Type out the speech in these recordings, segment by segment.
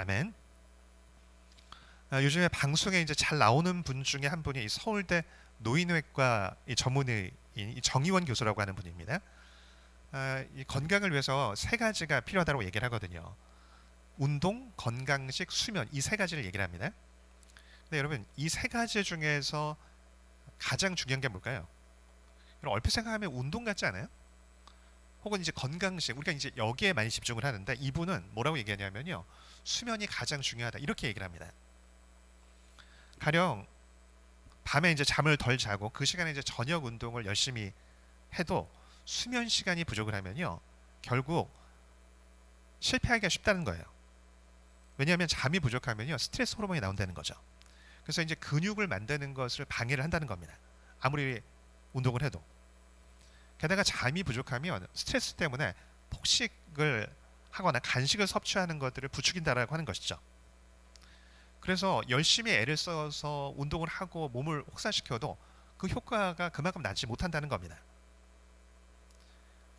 아멘. 요즘에 방송에 이제 잘 나오는 분 중에 한 분이 이 서울대 노인외과 이 전문의인 이 정의원 교수라고 하는 분입니다. 이 건강을 위해서 세 가지가 필요하다고 얘기를 하거든요. 운동, 건강식, 수면, 이 세 가지를 얘기를 합니다. 근데 여러분, 이 세 가지 중에서 가장 중요한 게 뭘까요? 여러분, 얼핏 생각하면 운동 같지 않아요? 혹은 이제 건강식, 우리가 이제 여기에 많이 집중을 하는데, 이분은 뭐라고 얘기하냐면요, 수면이 가장 중요하다, 이렇게 얘기를 합니다. 가령 밤에 이제 잠을 덜 자고 그 시간에 이제 저녁 운동을 열심히 해도 수면 시간이 부족을 하면요, 결국 실패하기가 쉽다는 거예요. 왜냐하면 잠이 부족하면요, 스트레스 호르몬이 나온다는 거죠. 그래서 이제 근육을 만드는 것을 방해를 한다는 겁니다. 아무리 운동을 해도. 게다가 잠이 부족하면 스트레스 때문에 폭식을 하거나 간식을 섭취하는 것들을 부추긴다라고 하는 것이죠. 그래서 열심히 애를 써서 운동을 하고 몸을 혹사시켜도 그 효과가 그만큼 나지 못한다는 겁니다.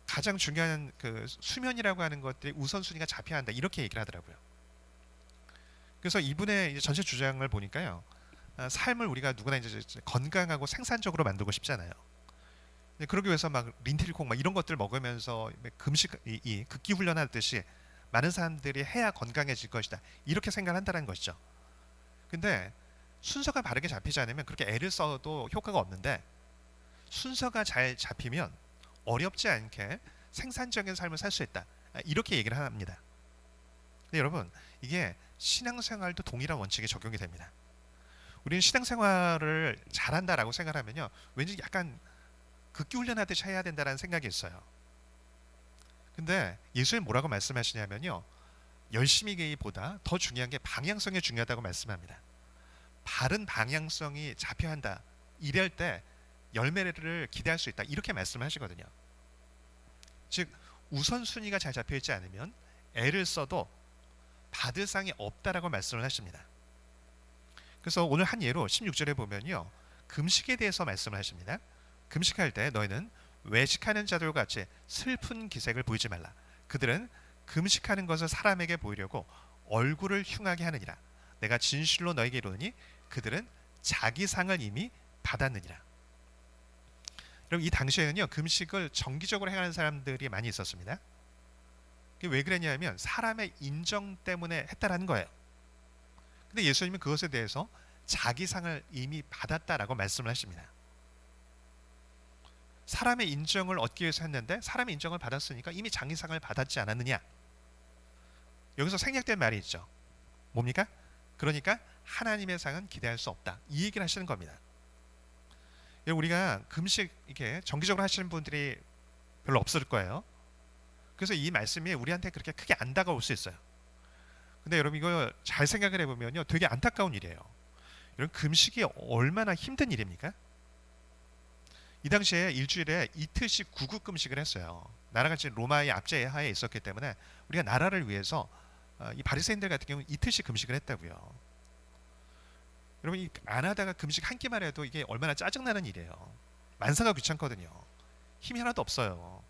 가장 중요한 그 수면이라고 하는 것들이 우선순위가 잡혀야 한다, 이렇게 얘기를 하더라고요. 그래서 이분의 이제 전체 주장을 보니까요, 삶을 우리가 누구나 이제 건강하고 생산적으로 만들고 싶잖아요. 그러기 위해서 막 린틸콩 막 이런 것들 먹으면서 금식 이 극기 훈련하듯이 많은 사람들이 해야 건강해질 것이다, 이렇게 생각을 한다는 것이죠. 근데 순서가 바르게 잡히지 않으면 그렇게 애를 써도 효과가 없는데, 순서가 잘 잡히면 어렵지 않게 생산적인 삶을 살 수 있다, 이렇게 얘기를 합니다. 근데 여러분, 이게 신앙생활도 동일한 원칙에 적용이 됩니다. 우리는 신앙생활을 잘한다라고 생각하면요, 왠지 약간 극기훈련하듯이 해야 된다는 생각이 있어요. 근데 예수님 뭐라고 말씀하시냐면요, 열심히보다 더 중요한 게 방향성이 중요하다고 말씀합니다. 바른 방향성이 잡혀야 한다, 이럴 때 열매를 기대할 수 있다, 이렇게 말씀하시거든요. 즉 우선순위가 잘 잡혀있지 않으면 애를 써도 받을 상이 없다라고 말씀을 하십니다. 그래서 오늘 한 예로 16절에 보면요, 금식에 대해서 말씀을 하십니다. 금식할 때 너희는 외식하는 자들과 같이 슬픈 기색을 보이지 말라. 그들은 금식하는 것을 사람에게 보이려고 얼굴을 흉하게 하느니라. 내가 진실로 너에게 이르노니 그들은 자기 상을 이미 받았느니라. 여러분, 이 당시에는요, 금식을 정기적으로 행하는 사람들이 많이 있었습니다. 왜 그랬냐면 사람의 인정 때문에 했다라는 거예요. 근데 예수님은 그것에 대해서 자기 상을 이미 받았다라고 말씀을 하십니다. 사람의 인정을 얻기 위해서 했는데 사람의 인정을 받았으니까 이미 자기상을 받았지 않았느냐. 여기서 생략된 말이 있죠. 뭡니까? 그러니까 하나님의 상은 기대할 수 없다, 이 얘기를 하시는 겁니다. 우리가 금식 이렇게 정기적으로 하시는 분들이 별로 없을 거예요. 그래서 이 말씀이 우리한테 그렇게 크게 안 다가올 수 있어요. 근데 여러분, 이거 잘 생각을 해보면요, 되게 안타까운 일이에요. 여러분, 금식이 얼마나 힘든 일입니까? 이 당시에 일주일에 이틀씩 구급 금식을 했어요. 나라가 지금 로마의 압제하에 있었기 때문에 우리가 나라를 위해서 이 바리새인들 같은 경우는 이틀씩 금식을 했다고요. 여러분, 안 하다가 금식 한 끼만 해도 이게 얼마나 짜증나는 일이에요. 만사가 귀찮거든요. 힘이 하나도 없어요.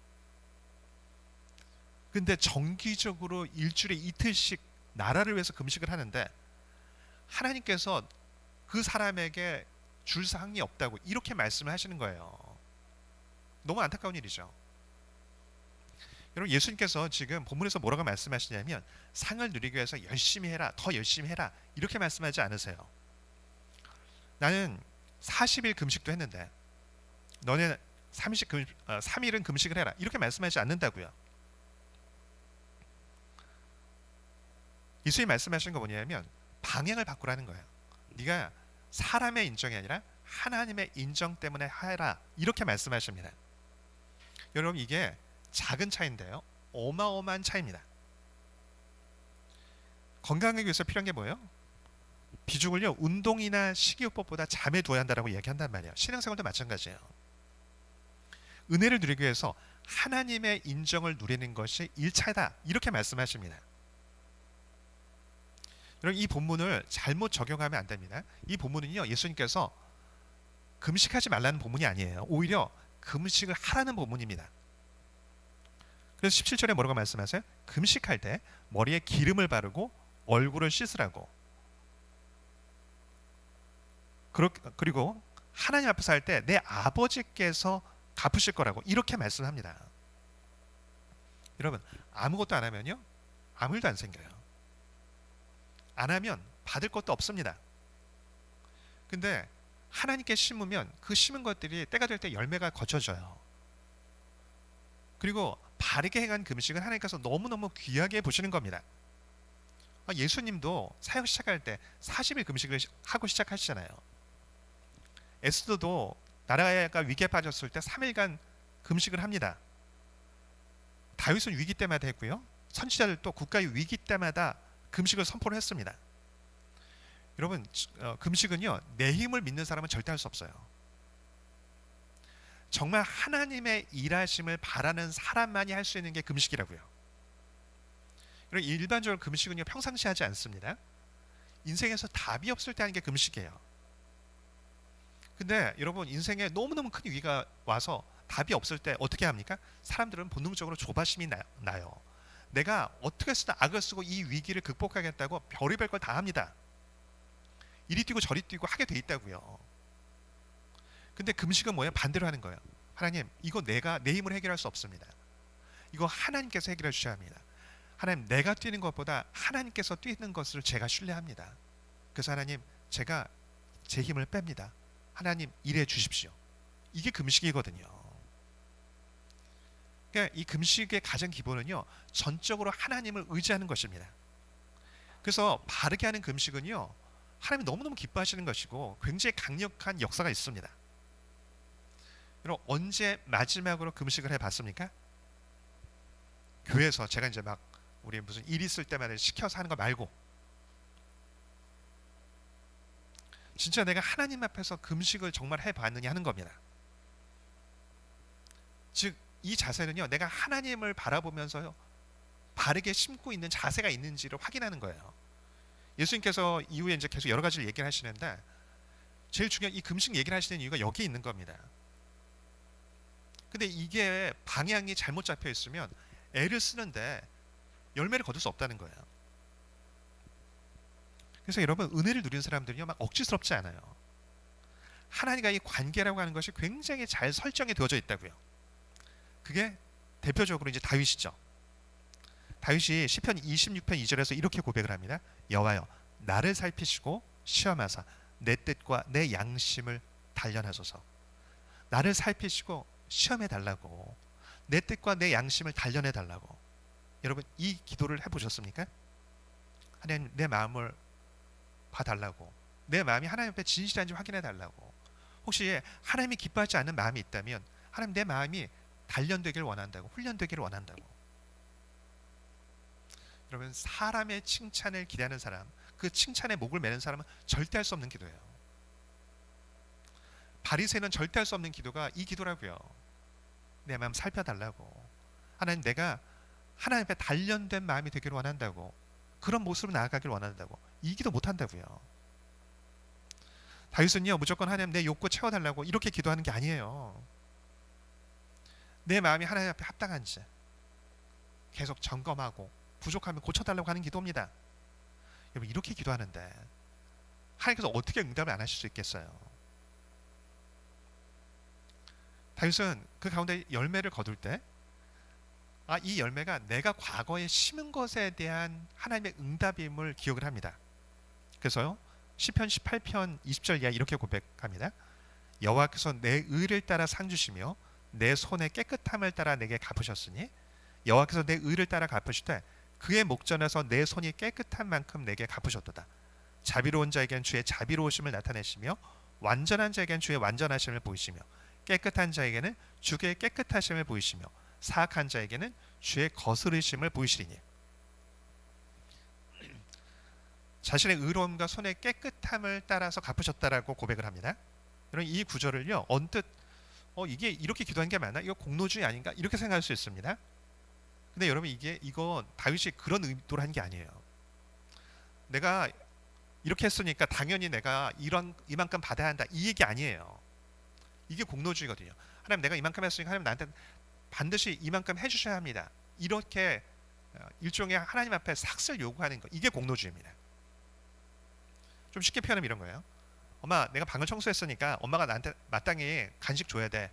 근데 정기적으로 일주일에 이틀씩 나라를 위해서 금식을 하는데 하나님께서 그 사람에게 줄 상이 없다고 이렇게 말씀을 하시는 거예요. 너무 안타까운 일이죠. 여러분, 예수님께서 지금 본문에서 뭐라고 말씀하시냐면 상을 누리기 위해서 열심히 해라, 더 열심히 해라, 이렇게 말씀하지 않으세요. 나는 40일 금식도 했는데 너는 3일은 금식을 해라, 이렇게 말씀하지 않는다고요. 예수님이 말씀하신 거 뭐냐면 방향을 바꾸라는 거예요. 네가 사람의 인정이 아니라 하나님의 인정 때문에 해라, 이렇게 말씀하십니다. 여러분, 이게 작은 차이인데요, 어마어마한 차이입니다. 건강하기 위해서 필요한 게 뭐예요? 비중을요, 운동이나 식이요법보다 잠에 두어야 한다라고 이야기한단 말이에요. 신앙생활도 마찬가지예요. 은혜를 누리기 위해서 하나님의 인정을 누리는 것이 1차다, 이렇게 말씀하십니다. 여러분, 이 본문을 잘못 적용하면 안 됩니다. 이 본문은요, 예수님께서 금식하지 말라는 본문이 아니에요. 오히려 금식을 하라는 본문입니다. 그래서 17절에 뭐라고 말씀하세요? 금식할 때 머리에 기름을 바르고 얼굴을 씻으라고. 그리고 하나님 앞에서 할 때 내 아버지께서 갚으실 거라고 이렇게 말씀합니다. 여러분, 아무것도 안 하면요, 아무 일도 안 생겨요. 안 하면 받을 것도 없습니다. 근데 하나님께 심으면 그 심은 것들이 때가 될 때 열매가 거쳐져요. 그리고 바르게 행한 금식은 하나님께서 너무너무 귀하게 보시는 겁니다. 예수님도 사역 시작할 때 40일 금식을 하고 시작하시잖아요. 에스더도 나라가 위기에 빠졌을 때 3일간 금식을 합니다. 다윗은 위기 때마다 했고요. 선지자들도 국가의 위기 때마다 금식을 선포를 했습니다. 여러분, 금식은요, 내 힘을 믿는 사람은 절대 할 수 없어요. 정말 하나님의 일하심을 바라는 사람만이 할 수 있는 게 금식이라고요. 일반적으로 금식은요, 평상시 하지 않습니다. 인생에서 답이 없을 때 하는 게 금식이에요. 근데 여러분, 인생에 너무너무 큰 위기가 와서 답이 없을 때 어떻게 합니까? 사람들은 본능적으로 조바심이 나요. 내가 어떻게 쓰든 악을 쓰고 이 위기를 극복하겠다고 별의별 걸 다 합니다. 이리 뛰고 저리 뛰고 하게 돼 있다고요. 근데 금식은 뭐예요? 반대로 하는 거예요. 하나님, 이거 내가 내 힘으로 해결할 수 없습니다. 이거 하나님께서 해결해 주셔야 합니다. 하나님, 내가 뛰는 것보다 하나님께서 뛰는 것을 제가 신뢰합니다. 그래서 하나님, 제가 제 힘을 뺍니다. 하나님, 일해 주십시오. 이게 금식이거든요. 그러니까 이 금식의 가장 기본은요, 전적으로 하나님을 의지하는 것입니다. 그래서 바르게 하는 금식은요, 하나님이 너무너무 기뻐하시는 것이고 굉장히 강력한 역사가 있습니다. 여러분, 언제 마지막으로 금식을 해봤습니까? 교회에서 제가 이제 막 우리 무슨 일 있을 때마다 시켜서 하는 거 말고, 진짜 내가 하나님 앞에서 금식을 정말 해봤느냐 하는 겁니다. 즉, 이 자세는요, 내가 하나님을 바라보면서요, 바르게 심고 있는 자세가 있는지를 확인하는 거예요. 예수님께서 이후에 이제 계속 여러 가지를 얘기를 하시는데, 제일 중요한 이 금식 얘기를 하시는 이유가 여기에 있는 겁니다. 근데 이게 방향이 잘못 잡혀 있으면 애를 쓰는데 열매를 거둘 수 없다는 거예요. 그래서 여러분, 은혜를 누리는 사람들은요, 막 억지스럽지 않아요. 하나님과 이 관계라고 하는 것이 굉장히 잘 설정이 되어져 있다고요. 그게 대표적으로 이제 다윗이죠. 다윗이 시편 26편 2절에서 이렇게 고백을 합니다. 여호와여, 나를 살피시고 시험하사 내 뜻과 내 양심을 단련하소서. 나를 살피시고 시험해 달라고, 내 뜻과 내 양심을 단련해 달라고. 여러분, 이 기도를 해보셨습니까? 하나님, 내 마음을 봐달라고, 내 마음이 하나님 앞에 진실한지 확인해 달라고. 혹시 하나님이 기뻐하지 않는 마음이 있다면 하나님, 내 마음이 단련되기를 원한다고, 훈련되기를 원한다고. 여러분, 사람의 칭찬을 기대하는 사람, 그 칭찬에 목을 매는 사람은 절대 할 수 없는 기도예요. 바리새인은 절대 할 수 없는 기도가 이 기도라고요. 내 마음 살펴달라고. 하나님, 내가 하나님 앞에 단련된 마음이 되기를 원한다고, 그런 모습으로 나아가길 원한다고. 이 기도 못한다고요. 다윗은요, 무조건 하나님 내 욕구 채워달라고 이렇게 기도하는 게 아니에요. 내 마음이 하나님 앞에 합당한지 계속 점검하고 부족하면 고쳐달라고 하는 기도입니다. 여러분, 이렇게 기도하는데 하나님께서 어떻게 응답을 안 하실 수 있겠어요? 다윗은 그 가운데 열매를 거둘 때, 이 열매가 내가 과거에 심은 것에 대한 하나님의 응답임을 기억을 합니다. 그래서요, 시편 18편 20절 이하 이렇게 고백합니다. 여호와께서 내 의를 따라 상 주시며 내 손의 깨끗함을 따라 내게 갚으셨으니 여호와께서 내 의를 따라 갚으시되 그의 목전에서 내 손이 깨끗한 만큼 내게 갚으셨도다. 자비로운 자에겐 주의 자비로우심을 나타내시며 완전한 자에겐 주의 완전하심을 보이시며 깨끗한 자에게는 주의 깨끗하심을 보이시며 사악한 자에게는 주의 거스르심을 보이시리니. 자신의 의로움과 손의 깨끗함을 따라서 갚으셨다라고 고백을 합니다. 여러분, 이 구절을요, 언뜻 이게 이렇게 기도한 게 맞나? 이거 공로주의 아닌가? 이렇게 생각할 수 있습니다. 근데 여러분, 이거 다윗이 그런 의도를 한 게 아니에요. 내가 이렇게 했으니까 당연히 내가 이만큼 받아야 한다, 이 얘기 아니에요. 이게 공로주의거든요. 하나님, 내가 이만큼 했으니까 하나님 나한테 반드시 이만큼 해주셔야 합니다. 이렇게 일종의 하나님 앞에 삭슬 요구하는 것, 이게 공로주의입니다. 좀 쉽게 표현하면 이런 거예요. 엄마, 내가 방을 청소했으니까 엄마가 나한테 마땅히 간식 줘야 돼.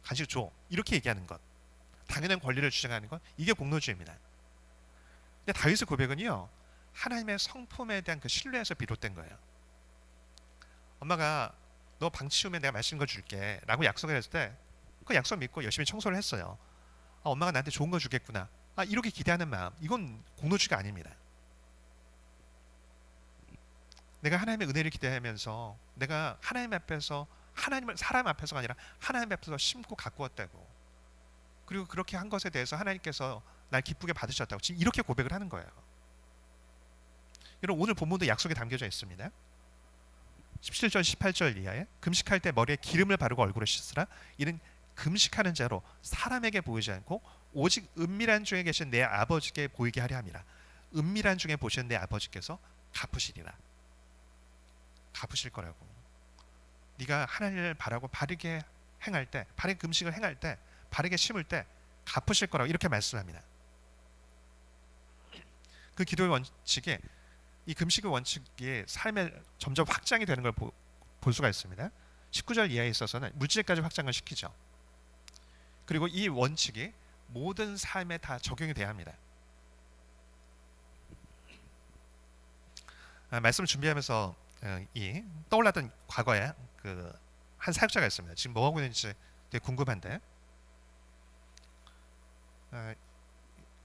간식 줘. 이렇게 얘기하는 것, 당연한 권리를 주장하는 것, 이게 공로주의입니다. 근데 다윗의 고백은요, 하나님의 성품에 대한 그 신뢰에서 비롯된 거예요. 엄마가 너 방 치우면 내가 맛있는 거 줄게 라고 약속을 했을 때 그 약속 믿고 열심히 청소를 했어요. 엄마가 나한테 좋은 거 주겠구나, 이렇게 기대하는 마음, 이건 공로주의가 아닙니다. 내가 하나님의 은혜를 기대하면서 내가 하나님 앞에서, 하나님을 사람 앞에서가 아니라 하나님 앞에서 심고 가꾸었다고, 그리고 그렇게 한 것에 대해서 하나님께서 날 기쁘게 받으셨다고 지금 이렇게 고백을 하는 거예요. 여러분, 오늘 본문도 약속이 담겨져 있습니다. 17절 18절 이하에 금식할 때 머리에 기름을 바르고 얼굴을 씻으라. 이는 금식하는 자로 사람에게 보이지 않고 오직 은밀한 중에 계신 내 아버지께 보이게 하려 함이라. 은밀한 중에 보시는 내 아버지께서 갚으시리라. 갚으실 거라고. 네가 하나님을 바라고 바르게 행할 때, 바르게 금식을 행할 때, 바르게 심을 때 갚으실 거라고 이렇게 말씀합니다. 그 기도의 원칙에 이 금식의 원칙이 삶에 점점 확장이 되는 걸 볼 수가 있습니다. 19절 이하에 있어서는 물질까지 확장을 시키죠. 그리고 이 원칙이 모든 삶에 다 적용이 돼야 합니다. 말씀을 준비하면서 이 떠올랐던 과거에 그 한 사역자가 있습니다. 지금 뭐 하고 있는지 되게 궁금한데,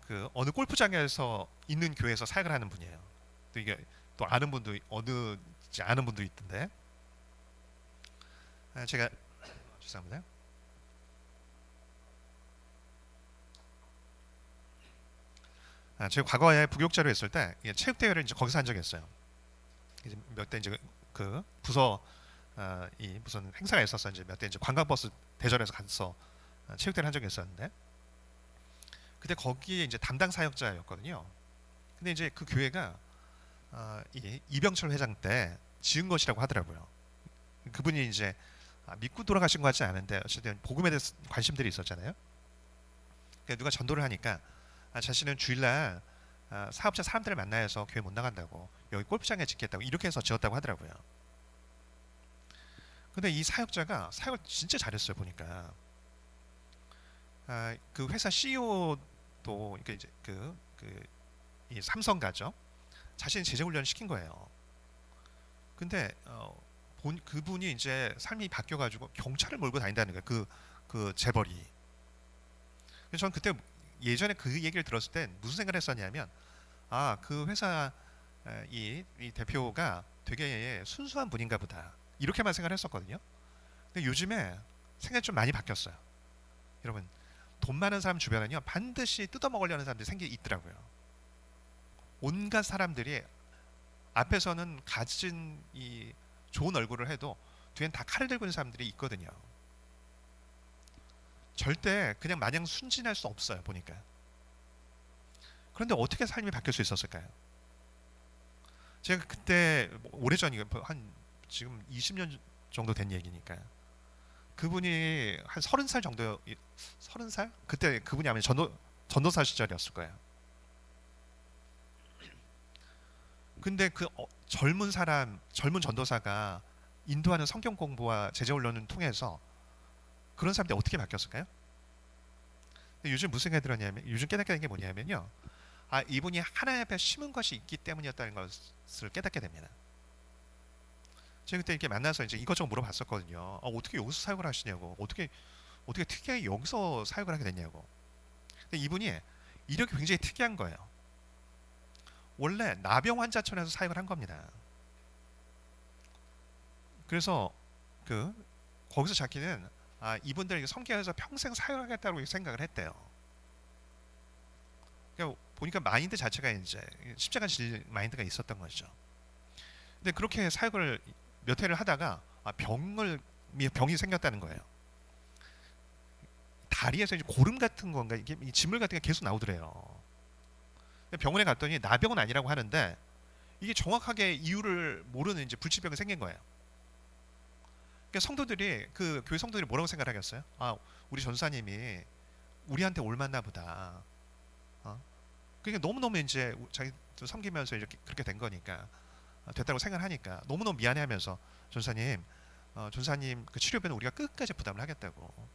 그 어느 골프장에서 있는 교회에서 사역을 하는 분이에요. 또 이게 또 아는 분도 어느 아는 분도 있던데, 제가 죄송합니다. 제가 과거에 부교육자로 있을 때 체육 대회를 이제 거기서 한 적이 있어요. 이제 몇 대 이제 그 부서 이 무슨 행사가 있어서 이제 몇 대 이제 관광버스 대절해서 가서 체육대회를 한 적이 있었는데, 그때 거기에 이제 담당 사역자였거든요. 근데 이제 그 교회가 이 이병철 회장 때 지은 것이라고 하더라고요. 그분이 이제 믿고 돌아가신 것 같지 않은데 어쨌든 복음에 대해서 관심들이 있었잖아요. 그러니까 누가 전도를 하니까 자신은 주일날 사업자 사람들을 만나서 교회 못 나간다고 여기 골프장에 짓겠다고 이렇게 해서 지었다고 하더라고요. 근데 이 사역자가 사역을 진짜 잘했어요. 보니까 그 회사 CEO도 그러니까 이제 이 삼성가죠. 자신이 제자 훈련을 시킨 거예요. 근데 그분이 이제 삶이 바뀌어가지고 경찰을 몰고 다닌다는 거예요. 그 재벌이. 그래서 저는 그때 예전에 그 얘기를 들었을 때 무슨 생각을 했었냐면, 그 회사 이 대표가 되게 순수한 분인가 보다, 이렇게만 생각을 했었거든요. 근데 요즘에 생각이 좀 많이 바뀌었어요. 여러분, 돈 많은 사람 주변에는요 반드시 뜯어먹으려는 사람들이 있더라고요. 온갖 사람들이 앞에서는 가진 이 좋은 얼굴을 해도 뒤엔 다 칼을 들고 있는 사람들이 있거든요. 절대 그냥 마냥 순진할 수 없어요. 보니까. 그런데 어떻게 삶이 바뀔 수 있었을까요? 제가 그때 오래전이고 한 지금 20년 정도 된 얘기니까, 그분이 한 30살 정도, 30살? 그때 그분이 아마 전도사 시절이었을 거예요. 근데 그 젊은 전도사가 인도하는 성경 공부와 제자 훈련을 통해서 그런 사람들이 어떻게 바뀌었을까요? 요즘 무슨 생각이 들었냐면, 요즘 깨닫게 된 게 뭐냐면요, 이분이 하나님 앞에 심은 것이 있기 때문이었다는 것을 깨닫게 됩니다. 제가 그때 이렇게 만나서 이제 이것저것 물어봤었거든요. 어떻게 여기서 사역을 하시냐고, 어떻게 특이하게 여기서 사역을 하게 됐냐고. 근데 이분이 이력이 굉장히 특이한 거예요. 원래 나병 환자촌에서 사역을 한 겁니다. 그래서 거기서 자기는 이분들 성교에서 평생 사역하겠다고 생각을 했대요. 그러니까 보니까 마인드 자체가 이제 십자가 질 마인드가 있었던 거죠. 근데 그렇게 사역을 몇 해를 하다가 병이 생겼다는 거예요. 다리에서 이제 고름 같은 건가, 이게 진물 같은 게 계속 나오더래요. 병원에 갔더니 나병은 아니라고 하는데 이게 정확하게 이유를 모르는 이제 불치병이 생긴 거예요. 그러니까 성도들이, 그 교회 성도들이 뭐라고 생각하겠어요? 우리 전사님이 우리한테 올맞나 보다. 그러니까 너무너무 이제 자기 섬기면서 이렇게 그렇게 된 거니까 됐다고 생각하니까 너무너무 미안해하면서 전사님, 전사님 그 치료비는 우리가 끝까지 부담을 하겠다고.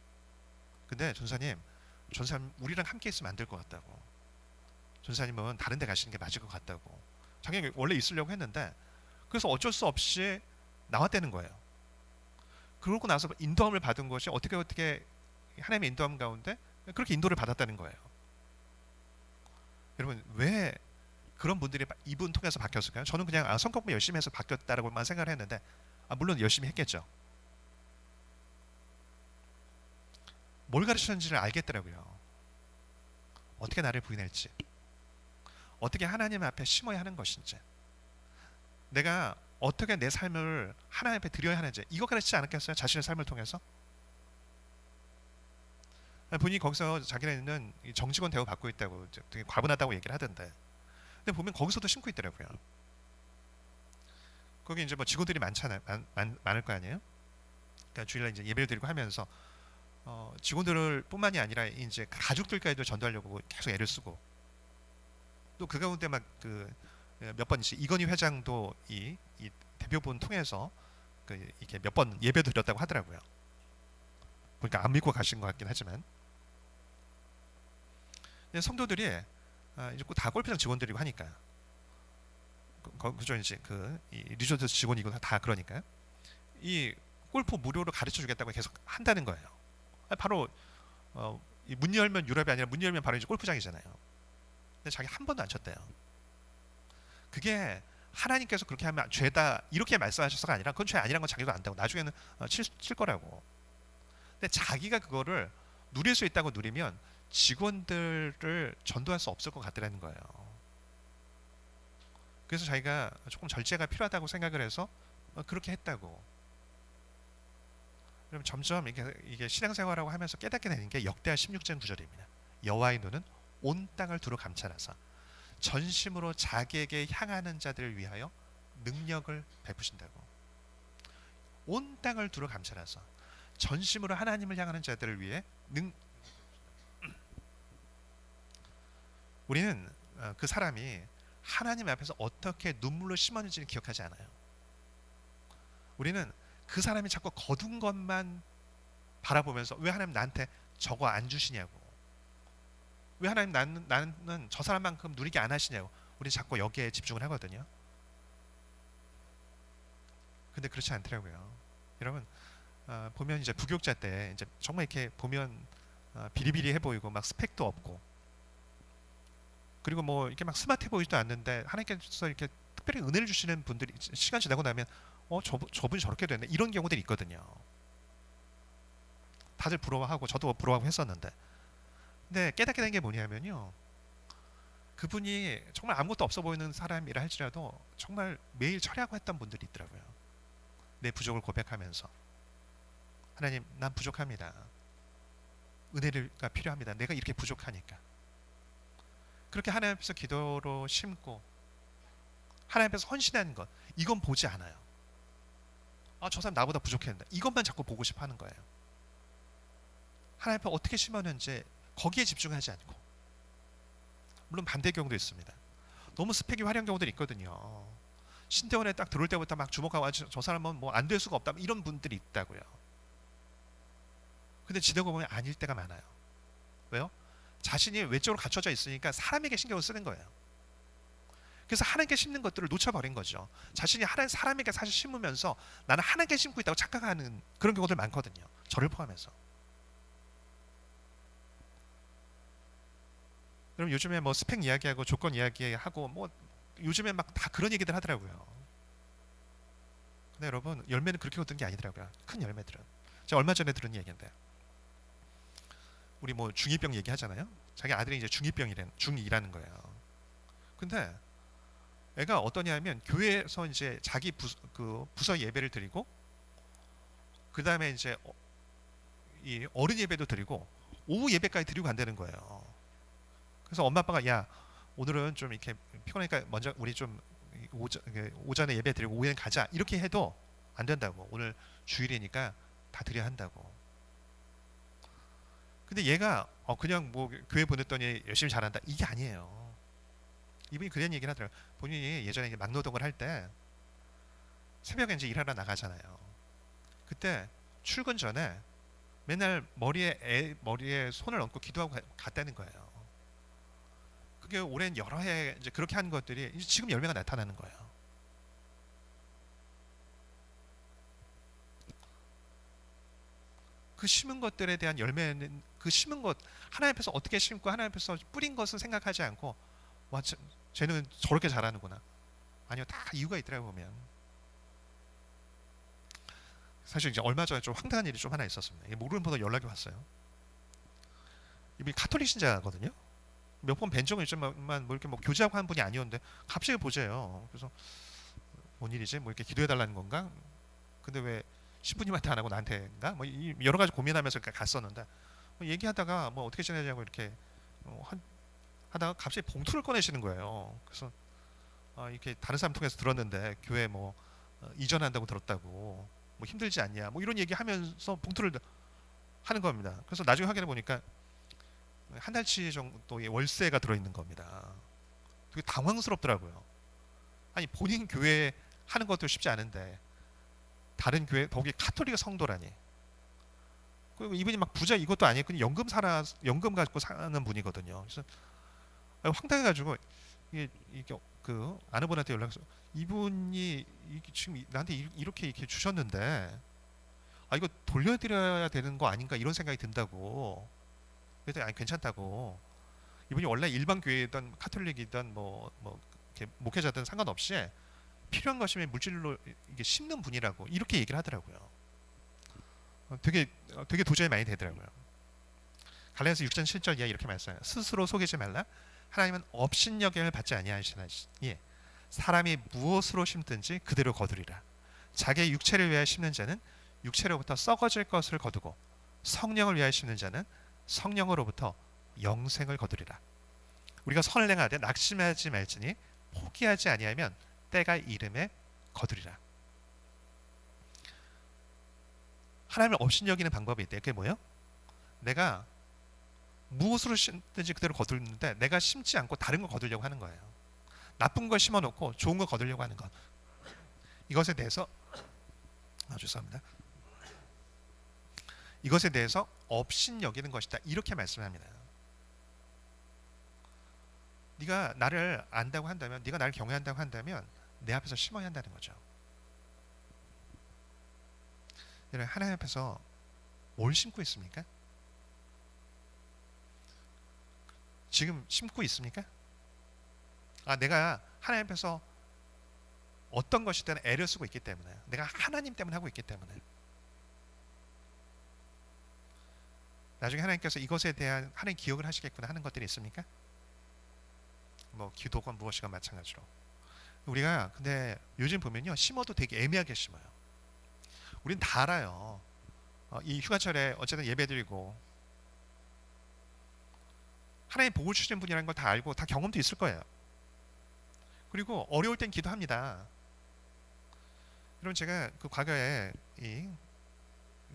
근데 전사님 우리랑 함께 있으면 안 될 것 같다고. 전사님은 다른 데 가시는 게 맞을 것 같다고. 자기가 원래 있으려고 했는데 그래서 어쩔 수 없이 나왔다는 거예요. 그러고 나서 인도함을 받은 것이 어떻게 하나님의 인도함 가운데 그렇게 인도를 받았다는 거예요. 여러분 왜 그런 분들이 이분 통해서 바뀌었을까요? 저는 그냥 성경 공부 열심히 해서 바뀌었다라고만 생각을 했는데 물론 열심히 했겠죠. 뭘 가르치는지를 알겠더라고요. 어떻게 나를 부인할지, 어떻게 하나님 앞에 심어야 하는 것인지, 내가 어떻게 내 삶을 하나님 앞에 드려야 하는지 이거 가르치지 않았겠어요? 자신의 삶을 통해서? 본인이 거기서 자기는 정직원 대우 받고 있다고 되게 과분하다고 얘기를 하던데, 근데 보면 거기서도 심고 있더라고요. 거기 이제 뭐 직원들이 많잖아요. 많을 거 아니에요? 그러니까 주일날 이제 예배를 드리고 하면서 직원들을 뿐만이 아니라 이제 가족들까지도 전도하려고 계속 애를 쓰고, 또 그 가운데 막 그 몇 번 이건희 회장도 이 대표분 통해서 이렇게 몇 번 예배도 드렸다고 하더라고요. 그러니까 안 믿고 가신 것 같긴 하지만, 성도들이 이제 다 골프장 직원들이고 하니까 그죠 이제 이 리조트 직원이고 다 그러니까요. 이 골프 무료로 가르쳐 주겠다고 계속 한다는 거예요. 바로 문 열면 유럽이 아니라 문 열면 바로 이제 골프장이잖아요. 근데 자기 한 번도 안 쳤대요. 그게 하나님께서 그렇게 하면 죄다 이렇게 말씀하셔서가 아니라 그건 죄 아니란 건 자기도 안다고, 나중에는 칠 거라고. 근데 자기가 그거를 누릴 수 있다고 누리면 직원들을 전도할 수 없을 것 같더라는 거예요. 그래서 자기가 조금 절제가 필요하다고 생각을 해서 그렇게 했다고. 그럼 점점 이게 신앙생활하고 하면서 깨닫게 되는 게 역대하 16장 9절입니다. 여호와의 눈은 온 땅을 두루 감찰하사 전심으로 자기에게 향하는 자들을 위하여 능력을 베푸신다고. 온 땅을 두루 감찰하사 전심으로 하나님을 향하는 자들을 위해 우리는 그 사람이 하나님 앞에서 어떻게 눈물로 심었는지를 기억하지 않아요. 우리는 그 사람이 자꾸 거둔 것만 바라보면서 왜 하나님 나한테 저거 안 주시냐고, 왜 하나님 나는 저 사람만큼 누리게 안 하시냐고, 우리 자꾸 여기에 집중을 하거든요. 근데 그렇지 않더라고요. 여러분 보면 이제 부교육자 때 이제 정말 이렇게 보면 비리비리해 보이고 막 스펙도 없고, 그리고 뭐 이렇게 막 스마트해 보이지도 않는데 하나님께서 이렇게 특별히 은혜를 주시는 분들이 시간 지나고 나면 저분이 저렇게 됐네, 이런 경우들이 있거든요. 다들 부러워하고 저도 부러워하고 했었는데, 근데 깨닫게 된 게 뭐냐면요, 그분이 정말 아무것도 없어 보이는 사람이라 할지라도 정말 매일 철야하고 했던 분들이 있더라고요. 내 부족을 고백하면서 하나님 난 부족합니다, 은혜가 필요합니다, 내가 이렇게 부족하니까. 그렇게 하나님 앞에서 기도로 심고 하나님 앞에서 헌신하는 것, 이건 보지 않아요. 저 사람 나보다 부족했는데, 이것만 자꾸 보고 싶어 하는 거예요. 하나님 앞에 어떻게 심었는지 거기에 집중하지 않고, 물론 반대 경우도 있습니다. 너무 스펙이 화려한 경우들이 있거든요. 신대원에 딱 들어올 때부터 막 주목하고 저 사람은 뭐 안 될 수가 없다, 이런 분들이 있다고요. 근데 지내고 보면 아닐 때가 많아요. 왜요? 자신이 외적으로 갖춰져 있으니까 사람에게 신경을 쓰는 거예요. 그래서 하나님께 심는 것들을 놓쳐버린 거죠. 자신이 사람에게 사실 심으면서 나는 하나님께 심고 있다고 착각하는 그런 경우들 많거든요. 저를 포함해서. 여러분 요즘에 뭐 스펙 이야기하고 조건 이야기하고 뭐 요즘에 막 다 그런 얘기들 하더라고요. 근데 여러분 열매는 그렇게 얻은 게 아니더라고요. 큰 열매들은. 제가 얼마 전에 들은 얘기인데, 우리 뭐 중2병 얘기하잖아요. 자기 아들이 이제 중2라는 거예요. 근데 애가 어떠냐면 교회에서 이제 자기 부서 예배를 드리고, 그 다음에 이제 이 어른 예배도 드리고 오후 예배까지 드리고 간다는 거예요. 그래서 엄마 아빠가 야 오늘은 좀 이렇게 피곤하니까 먼저 우리 좀 오전에 예배 드리고 오후에는 가자, 이렇게 해도 안 된다고. 오늘 주일이니까 다 드려야 한다고. 근데 얘가 그냥 뭐 교회 보냈더니 열심히 잘한다, 이게 아니에요. 이분이 그런 얘기를 하더라고요. 본인이 예전에 이제 막노동을 할 때 새벽에 이제 일하러 나가잖아요. 그때 출근 전에 맨날 머리에 손을 얹고 기도하고 갔다는 거예요. 그게 오랜 여러 해 이제 그렇게 한 것들이 이제 지금 열매가 나타나는 거예요. 그 심은 것들에 대한 열매는 그 심은 것 하나님 앞에서 어떻게 심고 하나님 앞에서 뿌린 것을 생각하지 않고 와 쟤는 저렇게 잘하는구나. 아니요, 다 이유가 있더라고 보면. 사실 이제 얼마 전에 좀 황당한 일이 좀 하나 있었습니다. 모르는 분도 연락이 왔어요. 이분이 가톨릭 신자거든요. 몇 번 뵌 적은 있지만 뭐 이렇게 뭐 교제하고 한 분이 아니었는데 갑자기 보재요. 그래서 뭔 일이지? 뭐 이렇게 기도해 달라는 건가? 근데 왜 신부님한테 안 하고 나한테인가? 뭐 여러 가지 고민하면서 갔었는데 뭐 얘기하다가 뭐 어떻게 지내자고 이렇게 하다가 갑자기 봉투를 꺼내시는 거예요. 그래서 이렇게 다른 사람 통해서 들었는데 교회 뭐 이전한다고 들었다고 뭐 힘들지 않냐 뭐 이런 얘기하면서 봉투를 하는 겁니다. 그래서 나중에 확인해 보니까 한 달치 정도의 월세가 들어있는 겁니다. 되게 당황스럽더라고요. 아니 본인 교회 하는 것도 쉽지 않은데 다른 교회 거기 카톨릭 성도라니. 그리고 이분이 막 부자 이것도 아니고 그냥 연금 갖고 사는 분이거든요. 그래서 황당해가지고 이게 그 아는 분한테 연락해서 이분이 지금 나한테 이렇게 주셨는데 이거 돌려드려야 되는 거 아닌가 이런 생각이 든다고. 그랬더니 아니 괜찮다고. 이분이 원래 일반 교회든 카톨릭이든 뭐 이렇게 목회자든 상관없이 필요한 것이면 물질로 이게 심는 분이라고 이렇게 얘기를 하더라고요. 되게 도저히 많이 되더라고요. 갈라디아서 6장 7절 이하 이렇게 말씀해요. 스스로 속이지 말라. 하나님은 업신여김을 받지 아니하시나니 사람이 무엇으로 심든지 그대로 거두리라. 자기의 육체를 위하여 심는 자는 육체로부터 썩어질 것을 거두고 성령을 위하여 심는 자는 성령으로부터 영생을 거두리라. 우리가 선을 행하되 낙심하지 말지니 포기하지 아니하면 때가 이름에 거두리라. 하나님을 업신여기는 방법이 있대요. 그게 뭐예요? 내가 무엇으로 심든지 그대로 거두는데 내가 심지 않고 다른 거 거두려고 하는 거예요. 나쁜 걸 심어놓고 좋은 거 거두려고 하는 것. 이것에 대해서 죄송합니다. 이것에 대해서 업신여기는 것이다. 이렇게 말씀합니다. 네가 나를 안다고 한다면, 네가 나를 경외한다고 한다면 내 앞에서 심어야 한다는 거죠. 여러분 하나님 앞에서 뭘 심고 있습니까? 지금 심고 있습니까? 내가 하나님 앞에서 어떤 것이든 애를 쓰고 있기 때문에 내가 하나님 때문에 하고 있기 때문에 나중에 하나님께서 이것에 대한 하나님 기억을 하시겠구나 하는 것들이 있습니까? 뭐 기도건 무엇이건 마찬가지로 우리가 근데 요즘 보면요 심어도 되게 애매하게 심어요. 우린 다 알아요. 이 휴가철에 어쨌든 예배드리고 하나님 복을 주시는 분이라는 걸 다 알고 다 경험도 있을 거예요. 그리고 어려울 땐 기도합니다. 여러분 제가 그 과거에 이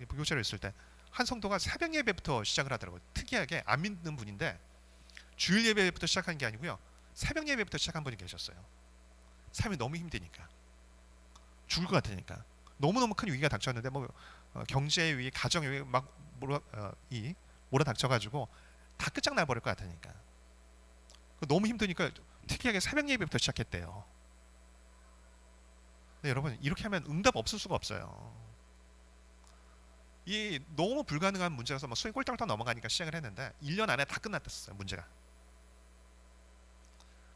부교체로 있을 때 한 성도가 새벽 예배부터 시작을 하더라고요. 특이하게 안 믿는 분인데 주일 예배부터 시작한 게 아니고요. 새벽 예배부터 시작한 분이 계셨어요. 삶이 너무 힘드니까 죽을 것 같으니까 너무너무 큰 위기가 닥쳤는데 뭐 경제의 위기, 가정의 위기 막 몰아닥쳐가지고 다 끝장나 버릴 것 같으니까 너무 힘드니까 특이하게 새벽 예배부터 시작했대요. 근데 여러분 이렇게 하면 응답 없을 수가 없어요. 이 너무 불가능한 문제라서 막 수행 꼴딱꼴딱 넘어가니까 시작을 했는데 1년 안에 다 끝났었어요 문제가.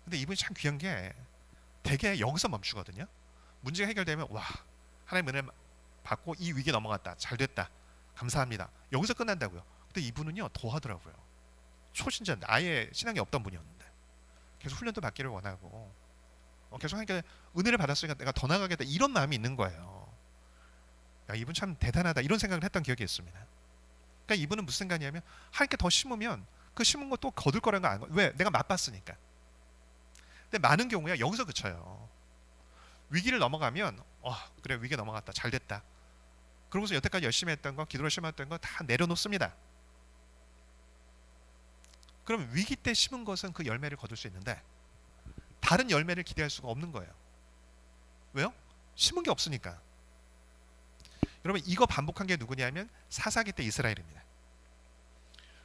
근데 이분이 참 귀한 게 되게 여기서 멈추거든요. 문제가 해결되면 와 하나님 은혜 받고 이 위기에 넘어갔다 잘됐다 감사합니다 여기서 끝난다고요. 근데 이분은요 더 하더라고요. 초신자인데 아예 신앙이 없던 분이었는데 계속 훈련도 받기를 원하고 계속 하니까 은혜를 받았으니까 내가 더 나가겠다 이런 마음이 있는 거예요. 야 이분 참 대단하다 이런 생각을 했던 기억이 있습니다. 그러니까 이분은 무슨 생각이냐면 하나님께 더 심으면 그 심은 거 또 거둘 거라는 거 아는 거예요. 왜? 내가 맛봤으니까. 근데 많은 경우에 여기서 그쳐요. 위기를 넘어가면 그래 위기 넘어갔다 잘됐다 그러고서 여태까지 열심히 했던 거 기도를 심었던 거 다 내려놓습니다. 그럼 위기 때 심은 것은 그 열매를 거둘 수 있는데 다른 열매를 기대할 수가 없는 거예요. 왜요? 심은 게 없으니까. 여러분 이거 반복한 게 누구냐면 사사기 때 이스라엘입니다.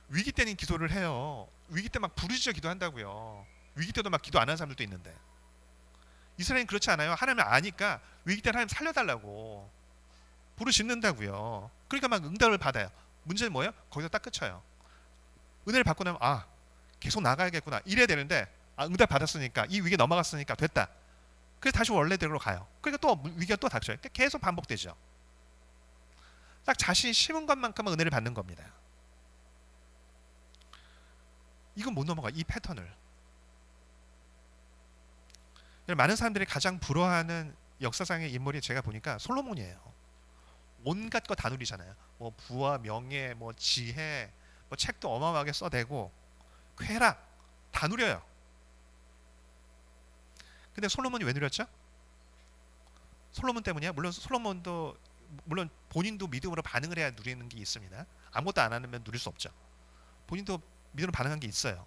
위기 때는 기도를 해요. 위기 때 막 부르짖어 기도한다고요. 위기 때도 막 기도 안 하는 사람들도 있는데 이스라엘은 그렇지 않아요. 하나님을 아니까 위기 때는 하나님 살려달라고 부르짖는다고요. 그러니까 막 응답을 받아요. 문제는 뭐예요? 거기서 딱 그쳐요. 은혜를 받고 나면 아 계속 나가야겠구나 이래야 되는데 아 응답 받았으니까 이 위기 넘어갔으니까 됐다. 그래서 다시 원래대로 가요. 그러니까 또 위기가 또 닥쳐요. 그러니까 계속 반복되죠. 딱 자신이 심은 것만큼은 은혜를 받는 겁니다. 이건 못 넘어가. 이 패턴을. 많은 사람들이 가장 부러워하는 역사상의 인물이 제가 보니까 솔로몬이에요. 온갖 거 다 누리잖아요. 뭐 부와 명예, 뭐 지혜, 뭐 책도 어마어마하게 써대고 쾌락 다 누려요. 근데 솔로몬이 왜 누렸죠? 솔로몬 때문이야? 물론 본인도 믿음으로 반응을 해야 누리는 게 있습니다. 아무것도 안 하면 누릴 수 없죠. 본인도 믿음으로 반응한 게 있어요.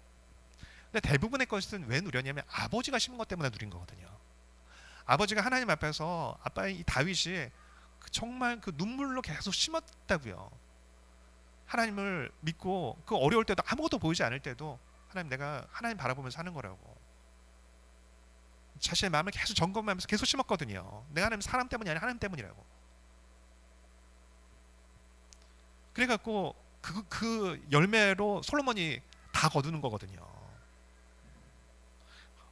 근데 대부분의 것은 왜 누렸냐면 아버지가 심은 것 때문에 누린 거거든요. 아버지가 하나님 앞에서 아빠의 이 다윗이 정말 그 눈물로 계속 심었다고요. 하나님을 믿고 그 어려울 때도 아무것도 보이지 않을 때도 하나님 내가 하나님 바라보면서 사는 거라고. 자신의 마음을 계속 점검하면서 계속 심었거든요. 내가 하나님 사람 때문이 아니라 하나님 때문이라고. 그래갖고 그 열매로 솔로몬이 다 거두는 거거든요.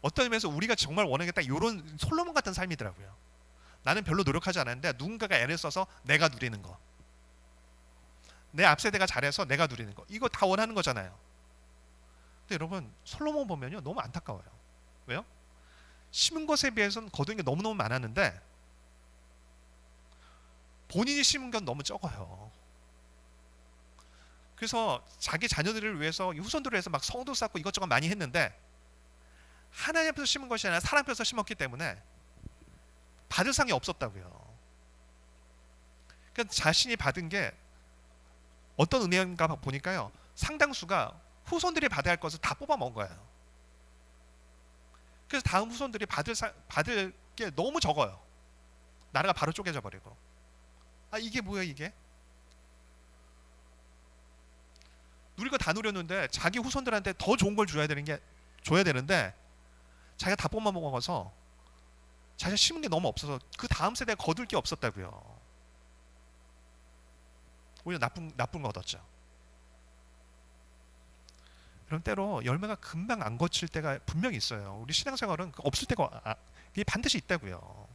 어떤 의미에서 우리가 정말 원하는 게 딱 이런 솔로몬 같은 삶이더라고요. 나는 별로 노력하지 않았는데 누군가가 애를 써서 내가 누리는 거. 내 앞세대가 잘해서 내가 누리는 거. 이거 다 원하는 거잖아요. 근데 여러분 솔로몬 보면요 너무 안타까워요. 왜요? 심은 것에 비해서는 거둔 게 너무너무 많았는데 본인이 심은 건 너무 적어요. 그래서 자기 자녀들을 위해서 후손들을 위해서 막 성도 쌓고 이것저것 많이 했는데 하나님 앞에서 심은 것이 아니라 사람 앞에서 심었기 때문에 받을 상이 없었다고요. 그러니까 자신이 받은 게 어떤 은혜인가 보니까요. 상당수가 후손들이 받아야 할 것을 다 뽑아 먹은 거예요. 그래서 다음 후손들이 받을 게 너무 적어요. 나라가 바로 쪼개져 버리고. 아 이게 뭐야 이게? 누릴 거 다 누렸는데 자기 후손들한테 더 좋은 걸 줘야 되는데 자기가 다 뽑아 먹어서 자기가 심은 게 너무 없어서 그 다음 세대가 거둘 게 없었다고요. 오히려 나쁜 거 얻었죠. 그럼 때로 열매가 금방 안 거칠 때가 분명히 있어요. 우리 신앙생활은 없을 때가 이게 반드시 있다고요.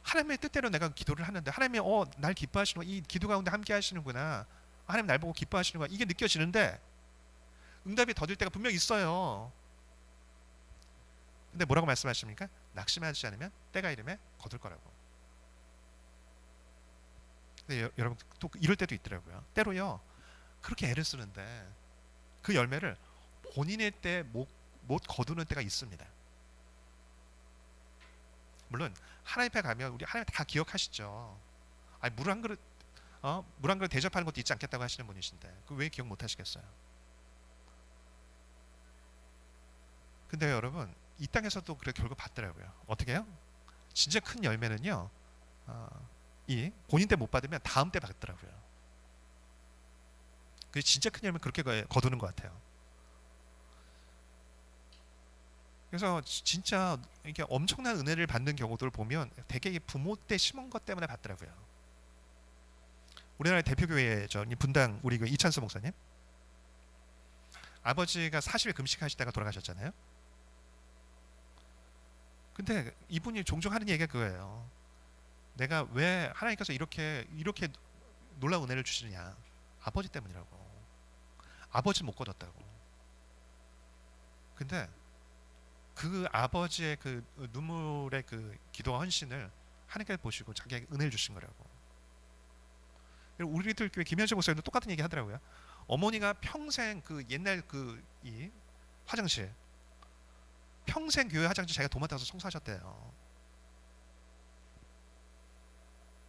하나님의 뜻대로 내가 기도를 하는데 하나님이 날 기뻐하시는 이 기도 가운데 함께 하시는구나. 하나님 날 보고 기뻐하시는구나. 이게 느껴지는데 응답이 더딜 때가 분명히 있어요. 근데 뭐라고 말씀하십니까? 낙심하지 않으면 때가 이르면 거둘 거라고. 근데 여러분 또 이럴 때도 있더라고요. 때로요. 그렇게 애를 쓰는데 그 열매를 본인의 때 못 거두는 때가 있습니다. 물론 하나님 앞에 가면 우리 하나님 다 기억하시죠. 아니 물 한 그릇 대접하는 것도 잊지 않겠다고 하시는 분이신데 그 왜 기억 못 하시겠어요? 근데 여러분 이 땅에서도 그래 결국 받더라고요. 어떻게 해요? 진짜 큰 열매는요. 이 본인 때 못 받으면 다음 때 받더라고요. 그 진짜 큰 열매 그렇게 거두는 것 같아요. 그래서 진짜 이게 엄청난 은혜를 받는 경우들 보면 대개 부모 때 심은 것 때문에 받더라고요. 우리나라의 대표교회죠. 분당 우리 그 이찬수 목사님. 아버지가 40일 금식하시다가 돌아가셨잖아요. 근데 이분이 종종 하는 얘기가 그거예요. 내가 왜 하나님께서 이렇게 놀라운 은혜를 주시느냐. 아버지 때문이라고. 아버지 못 거뒀다고. 근데 그 아버지의 그 눈물의 그 기도와 헌신을 하나님께서 보시고 자기에게 은혜를 주신 거라고. 우리들 교회 김현재 목사님도 똑같은 얘기 하더라고요. 어머니가 평생 그 옛날 이 화장실 평생 교회 화장실 자기가 도맡아서 청소하셨대요.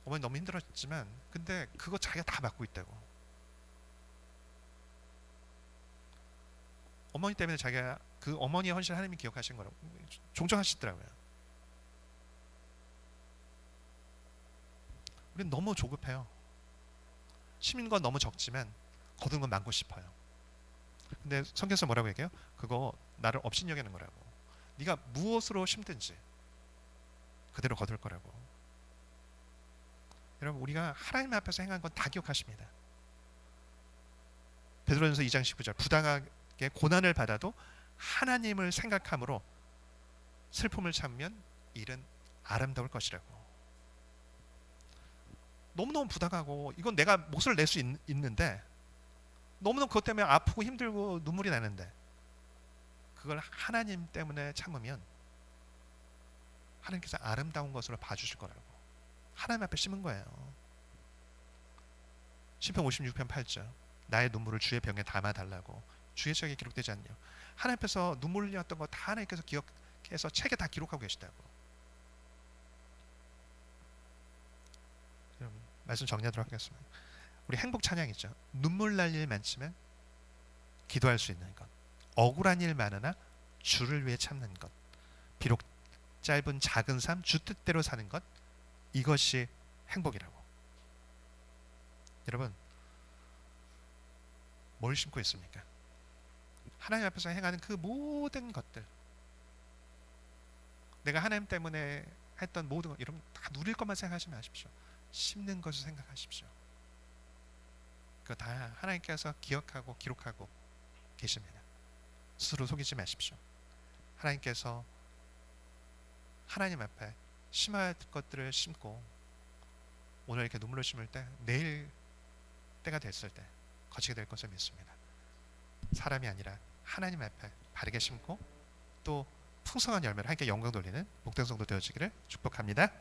어머니 너무 힘들었지만 근데 그거 자기가 다 맡고 있다고. 어머니 때문에 자기가 그 어머니의 헌신을 하나님이 기억하신 거라고 종종 하시더라고요. 우리는 너무 조급해요. 심는 건 너무 적지만 거둔 건 많고 싶어요. 근데 성경에서 뭐라고 얘기해요? 그거 나를 업신여기는 거라고. 네가 무엇으로 심든지 그대로 거둘 거라고. 여러분, 우리가 하나님 앞에서 행한 건 다 기억하십니다. 베드로전서 2장 19절, 부당하게 고난을 받아도 하나님을 생각함으로 슬픔을 참으면 일은 아름다울 것이라고. 너무너무 부당하고 이건 내가 몫을 낼 수 있는데 너무너무 그것 때문에 아프고 힘들고 눈물이 나는데 그걸 하나님 때문에 참으면 하나님께서 아름다운 것으로 봐주실 거라고. 하나님 앞에 심은 거예요. 시편 56편 8절, 나의 눈물을 주의 병에 담아달라고. 주의 책에 기록되지 않냐. 하나님 앞에서 눈물 흘렸던 거 다 하나님께서 기억해서 책에 다 기록하고 계시다고. 여러분, 말씀 정리하도록 하겠습니다. 우리 행복 찬양 있죠. 눈물 날 일 많지만 기도할 수 있는 것, 억울한 일 많으나 주를 위해 참는 것, 비록 짧은 작은 삶 주 뜻대로 사는 것, 이것이 행복이라고. 여러분, 뭘 심고 있습니까? 하나님 앞에서 행하는 그 모든 것들, 내가 하나님 때문에 했던 모든 것, 여러분 다 누릴 것만 생각하지 마십시오. 심는 것을 생각하십시오. 그거 다 하나님께서 기억하고 기록하고 계십니다. 스스로 속이지 마십시오. 하나님께서 하나님 앞에 심할 것들을 심고 오늘 이렇게 눈물을 심을 때 내일 때가 됐을 때 거치게 될 것을 믿습니다. 사람이 아니라 하나님 앞에 바르게 심고 또 풍성한 열매를 하나님께 영광 돌리는 목된 성도 되어지기를 축복합니다.